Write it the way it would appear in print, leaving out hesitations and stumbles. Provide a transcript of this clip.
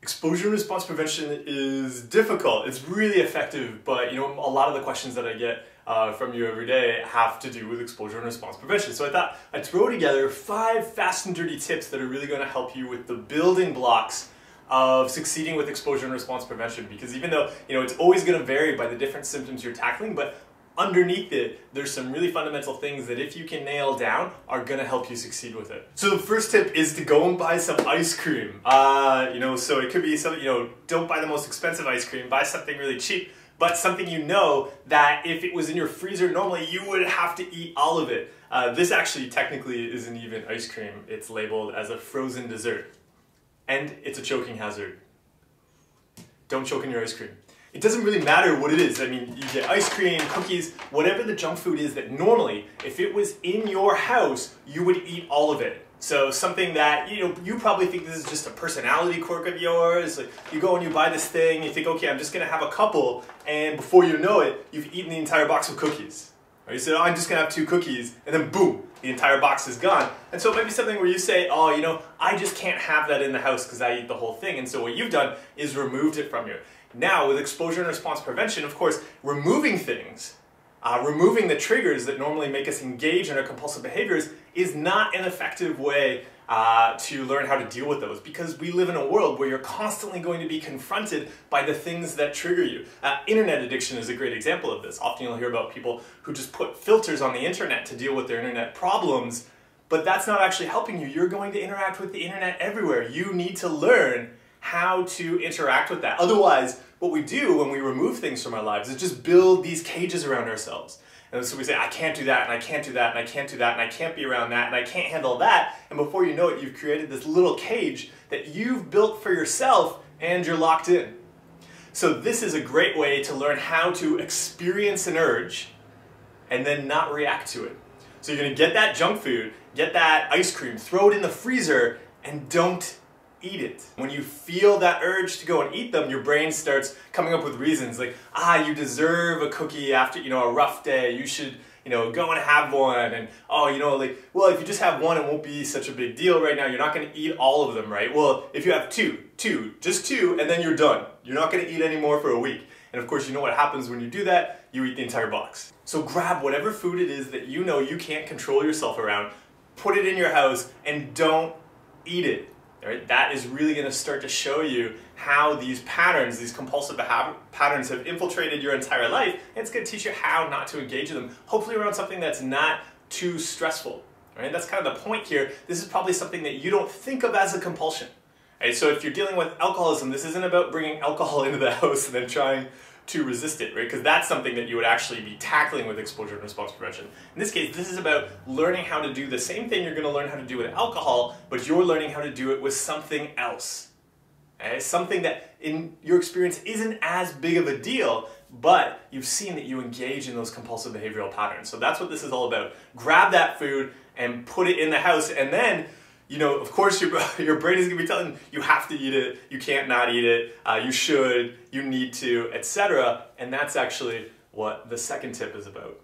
Exposure and response prevention is difficult. It's really effective, but a lot of the questions that I get from you every day have to do with exposure and response prevention. So I thought I'd throw together 5 fast and dirty tips that are really going to help you with the building blocks of succeeding with exposure and response prevention. Because even though it's always going to vary by the different symptoms you're tackling, but underneath it, there's some really fundamental things that if you can nail down are gonna help you succeed with it. So the first tip is to go and buy some ice cream. So it could be something, don't buy the most expensive ice cream, buy something really cheap, but something that if it was in your freezer normally, you would have to eat all of it. This actually technically isn't even ice cream. It's labeled as a frozen dessert. And it's a choking hazard. Don't choke in your ice cream. It doesn't really matter what it is. I mean, you get ice cream, cookies, whatever the junk food is that normally, if it was in your house, you would eat all of it. So something that, you probably think this is just a personality quirk of yours. Like you go and you buy this thing, you think, okay, I'm just gonna have a couple, and before you know it, you've eaten the entire box of cookies. Or you say, oh, I'm just gonna have 2 cookies, and then boom, the entire box is gone. And so it might be something where you say, oh, I just can't have that in the house because I eat the whole thing. And so what you've done is removed it from you. Now, with exposure and response prevention, of course, removing things, removing the triggers that normally make us engage in our compulsive behaviors is not an effective way to learn how to deal with those, because we live in a world where you're constantly going to be confronted by the things that trigger you. Internet addiction is a great example of this. Often you'll hear about people who just put filters on the internet to deal with their internet problems, but that's not actually helping you. You're going to interact with the internet everywhere. You need to learn how to interact with that. Otherwise, what we do when we remove things from our lives is just build these cages around ourselves. And so we say, I can't do that, and I can't do that, and I can't do that, and I can't be around that, and I can't handle that. And before you know it, you've created this little cage that you've built for yourself, and you're locked in. So this is a great way to learn how to experience an urge and then not react to it. So you're gonna get that junk food, get that ice cream, throw it in the freezer, and don't eat it. When you feel that urge to go and eat them, your brain starts coming up with reasons like, you deserve a cookie after, a rough day, you should, go and have one, and well, if you just have one, it won't be such a big deal right now, you're not gonna eat all of them, right? Well, if you have just two, and then you're done. You're not gonna eat any more for a week. And of course, you know what happens when you do that? You eat the entire box. So grab whatever food it is that you can't control yourself around, put it in your house, and don't eat it. Right? That is really going to start to show you how these patterns, these compulsive patterns have infiltrated your entire life, and it's going to teach you how not to engage in them, hopefully around something that's not too stressful. Right? That's kind of the point here. This is probably something that you don't think of as a compulsion. Right? So if you're dealing with alcoholism, this isn't about bringing alcohol into the house and then trying to resist it, right? Because that's something that you would actually be tackling with exposure and response prevention. In this case, this is about learning how to do the same thing you're going to learn how to do with alcohol, but you're learning how to do it with something else. Okay? Something that in your experience isn't as big of a deal, but you've seen that you engage in those compulsive behavioral patterns. So that's what this is all about. Grab that food and put it in the house, and then of course your brain is going to be telling you have to eat it, you can't not eat it, you should, you need to, etc. And that's actually what the second tip is about.